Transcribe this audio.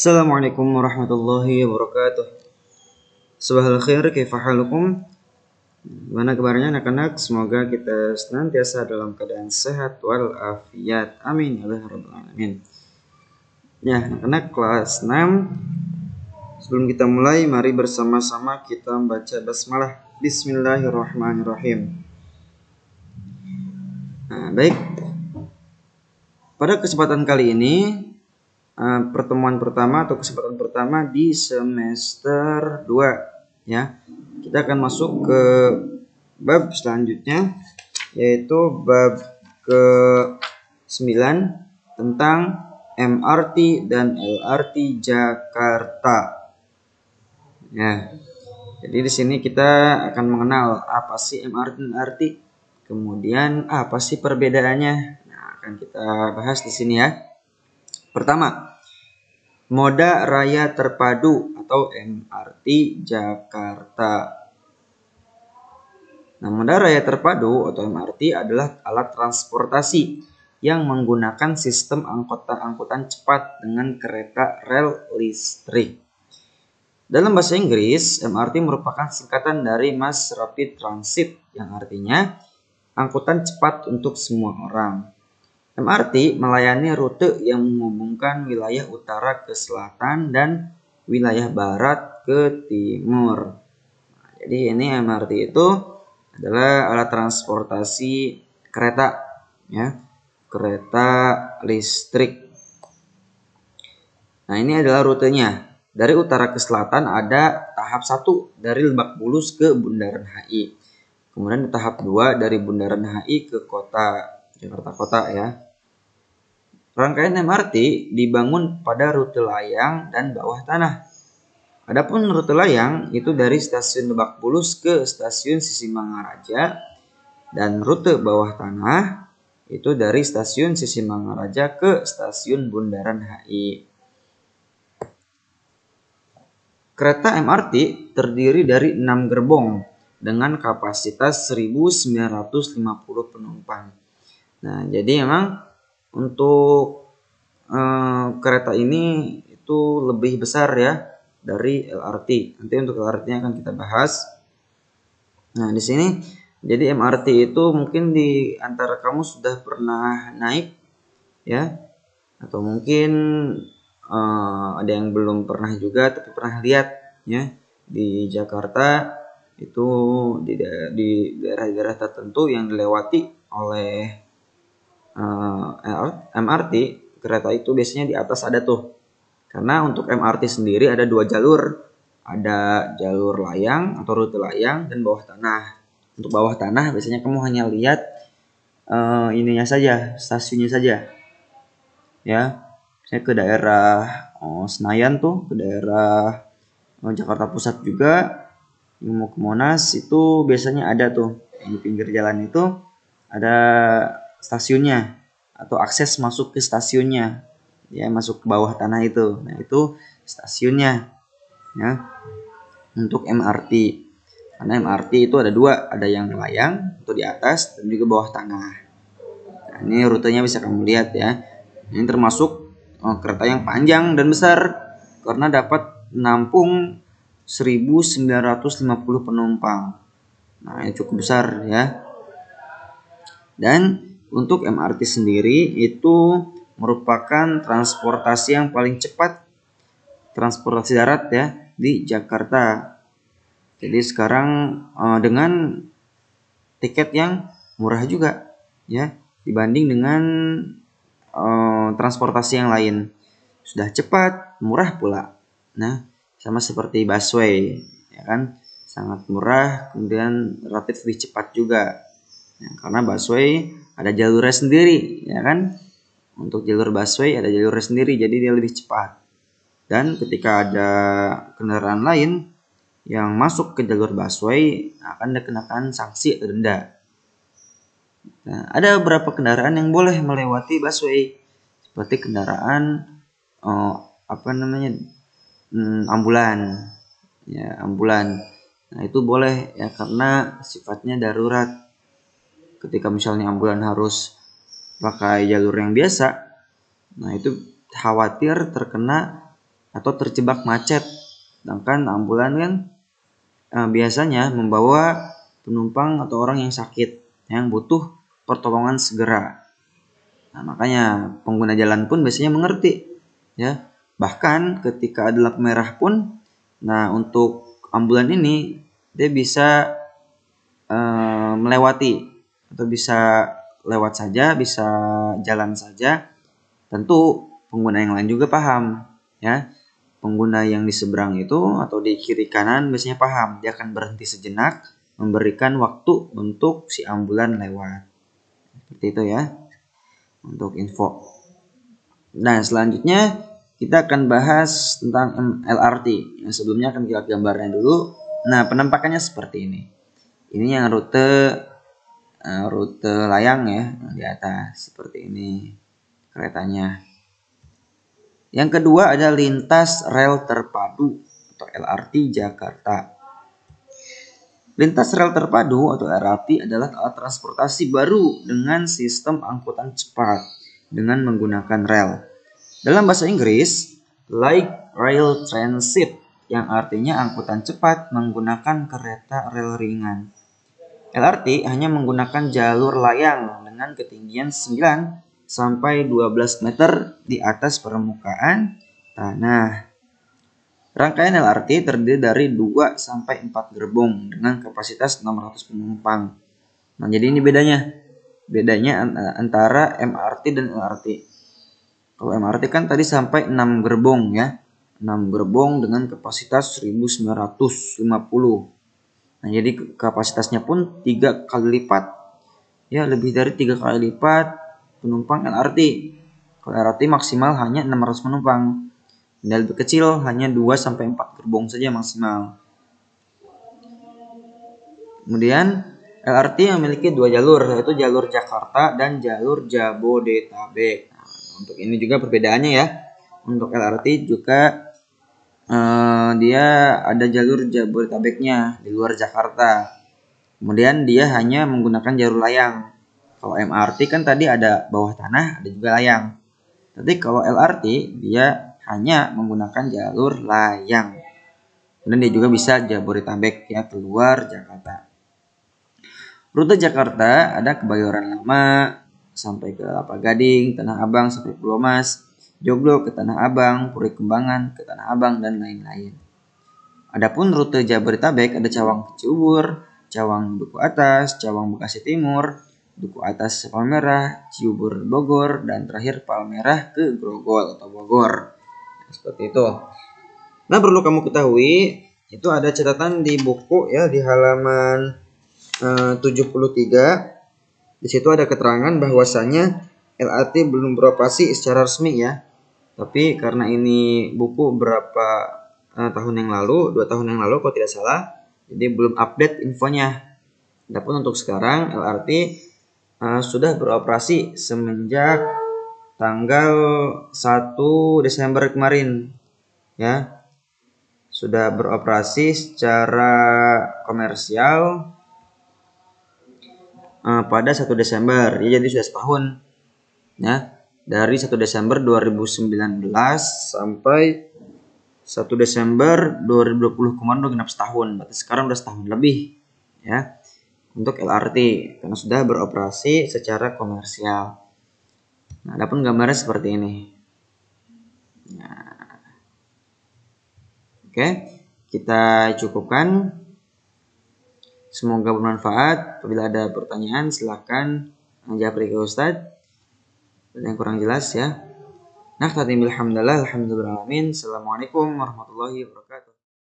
Assalamualaikum warahmatullahi wabarakatuh. Subhanal khair, kaifa halukum? Gimana kabarnya anak-anak? Semoga kita senantiasa dalam keadaan sehat walafiat. Amin ya rabbal alamin. Ya, anak-anak kelas 6. Sebelum kita mulai, mari bersama-sama kita membaca basmalah. Bismillahirrahmanirrahim. Nah, baik. Pada kesempatan kali ini, pertemuan pertama atau kesempatan pertama di semester 2 ya. Kita akan masuk ke bab selanjutnya, yaitu bab ke-9 tentang MRT dan LRT Jakarta. Ya. Jadi di sini kita akan mengenal apa sih MRT dan LRT, kemudian apa sih perbedaannya. Nah, akan kita bahas di sini ya. Pertama, moda raya terpadu atau MRT Jakarta. Nah, moda raya terpadu atau MRT adalah alat transportasi yang menggunakan sistem angkutan cepat dengan kereta rel listrik. Dalam bahasa Inggris, MRT merupakan singkatan dari Mass Rapid Transit yang artinya angkutan cepat untuk semua orang. MRT melayani rute yang menghubungkan wilayah utara ke selatan dan wilayah barat ke timur. Nah, jadi ini MRT itu adalah alat transportasi kereta, ya, kereta listrik. Nah, ini adalah rutenya. Dari utara ke selatan ada tahap 1 dari Lebak Bulus ke Bundaran HI. Kemudian tahap 2 dari Bundaran HI ke kota Jakarta Kota ya. Rangkaian MRT dibangun pada rute layang dan bawah tanah. Adapun rute layang itu dari stasiun Lebak Bulus ke stasiun Sisingamangaraja, dan rute bawah tanah itu dari stasiun Sisingamangaraja ke stasiun Bundaran HI. Kereta MRT terdiri dari 6 gerbong dengan kapasitas 1950 penumpang. Nah, jadi memang untuk kereta ini itu lebih besar ya dari LRT. Nanti untuk LRT-nya akan kita bahas. Nah, di sini jadi MRT itu mungkin di antara kamu sudah pernah naik ya, atau mungkin ada yang belum pernah juga tapi pernah lihat ya. Di Jakarta itu di daerah-daerah tertentu yang dilewati oleh MRT, kereta itu biasanya di atas ada tuh. Karena untuk MRT sendiri ada 2 jalur. Ada jalur layang atau rute layang dan bawah tanah. Untuk bawah tanah biasanya kamu hanya lihat ininya saja, stasiunnya saja. Ya. Saya ke daerah Senayan tuh, ke daerah Jakarta Pusat juga. Yang mau ke Monas itu biasanya ada tuh. Di pinggir jalan itu ada stasiunnya atau akses masuk ke stasiunnya, ya, masuk ke bawah tanah itu. Nah, itu stasiunnya ya untuk MRT. Karena MRT itu ada 2, ada yang layang atau di atas dan juga bawah tanah. Nah, ini rutenya bisa kamu lihat ya. Ini termasuk kereta yang panjang dan besar karena dapat menampung 1950 penumpang. Nah, ini cukup besar ya. Dan untuk MRT sendiri itu merupakan transportasi yang paling cepat, transportasi darat ya di Jakarta. Jadi sekarang dengan tiket yang murah juga ya dibanding dengan transportasi yang lain. Sudah cepat, murah pula. Nah, sama seperti busway ya kan, sangat murah, kemudian relatif lebih cepat juga. Ya, karena busway ada jalurnya sendiri, ya kan? Untuk jalur busway ada jalurnya sendiri, jadi dia lebih cepat. Dan ketika ada kendaraan lain yang masuk ke jalur busway, akan dikenakan sanksi atau denda. Nah, ada beberapa kendaraan yang boleh melewati busway, seperti kendaraan ambulan, ya ambulan. Nah, itu boleh ya karena sifatnya darurat. Ketika misalnya ambulan harus pakai jalur yang biasa, nah itu khawatir terkena atau terjebak macet. Sedangkan ambulan kan biasanya membawa penumpang atau orang yang sakit yang butuh pertolongan segera. Nah, makanya pengguna jalan pun biasanya mengerti, ya. Bahkan ketika ada lampu merah pun, nah untuk ambulan ini dia bisa melewati atau bisa lewat saja, bisa jalan saja. Tentu pengguna yang lain juga paham, ya. Pengguna yang di seberang itu atau di kiri kanan biasanya paham, dia akan berhenti sejenak, memberikan waktu untuk si ambulan lewat. Seperti itu ya, untuk info. Nah, selanjutnya kita akan bahas tentang LRT. Yang sebelumnya akan kita gambarnya dulu. Nah, penampakannya seperti ini. Ini yang rute layang ya, yang di atas seperti ini keretanya. Yang kedua ada lintas rel terpadu atau LRT Jakarta. Lintas rel terpadu atau LRT adalah alat transportasi baru dengan sistem angkutan cepat dengan menggunakan rel. Dalam bahasa Inggris, light rail transit yang artinya angkutan cepat menggunakan kereta rel ringan. LRT hanya menggunakan jalur layang dengan ketinggian 9 sampai 12 meter di atas permukaan tanah. Rangkaian LRT terdiri dari 2 sampai 4 gerbong dengan kapasitas 600 penumpang. Nah, jadi ini bedanya. Bedanya antara MRT dan LRT. Kalau MRT kan tadi sampai 6 gerbong ya. 6 gerbong dengan kapasitas 1950. Nah, jadi kapasitasnya pun 3 kali lipat. Ya, lebih dari 3 kali lipat penumpang LRT. Kalau LRT maksimal hanya 600 penumpang. Dan lebih kecil hanya 2 sampai 4 gerbong saja maksimal. Kemudian LRT memiliki 2 jalur, yaitu jalur Jakarta dan jalur Jabodetabek. Nah, untuk ini juga perbedaannya ya. Untuk LRT juga dia ada jalur Jabodetabeknya di luar Jakarta. Kemudian dia hanya menggunakan jalur layang. Kalau MRT kan tadi ada bawah tanah, ada juga layang. Tapi kalau LRT dia hanya menggunakan jalur layang. Dan dia juga bisa Jabodetabek ya, keluar Jakarta. Rute Jakarta ada Kebayoran Lama sampai ke Kelapa Gading, Tanah Abang sampai Pulau Mas, Joglo ke Tanah Abang, Puri Kembangan ke Tanah Abang dan lain-lain. Adapun rute Jabodetabek ada Cawang ke Ciubur, Cawang Duku Atas, Cawang Bekasi Timur, Duku Atas Palmerah, Ciubur Bogor, dan terakhir Palmerah ke Grogol atau Bogor. Seperti itu. Nah, perlu kamu ketahui itu ada catatan di buku ya di halaman 73. Di situ ada keterangan bahwasanya LRT belum beroperasi secara resmi ya. Tapi karena ini buku berapa tahun yang lalu, 2 tahun yang lalu kalau tidak salah, jadi belum update infonya. Adapun untuk sekarang LRT sudah beroperasi semenjak tanggal 1 Desember kemarin ya. Sudah beroperasi secara komersial pada 1 Desember ya, jadi sudah setahun ya, dari 1 Desember 2019 sampai 1 Desember 2020 kemarin udah genap setahun, berarti sekarang udah setahun lebih ya untuk LRT karena sudah beroperasi secara komersial. Nah, adapun gambarnya seperti ini. Nah, oke, kita cukupkan. Semoga bermanfaat. Apabila ada pertanyaan silahkan japri ke Ustadz. Yang kurang jelas ya. Nah, alhamdulillah, alhamdulillah. Assalamualaikum warahmatullahi wabarakatuh.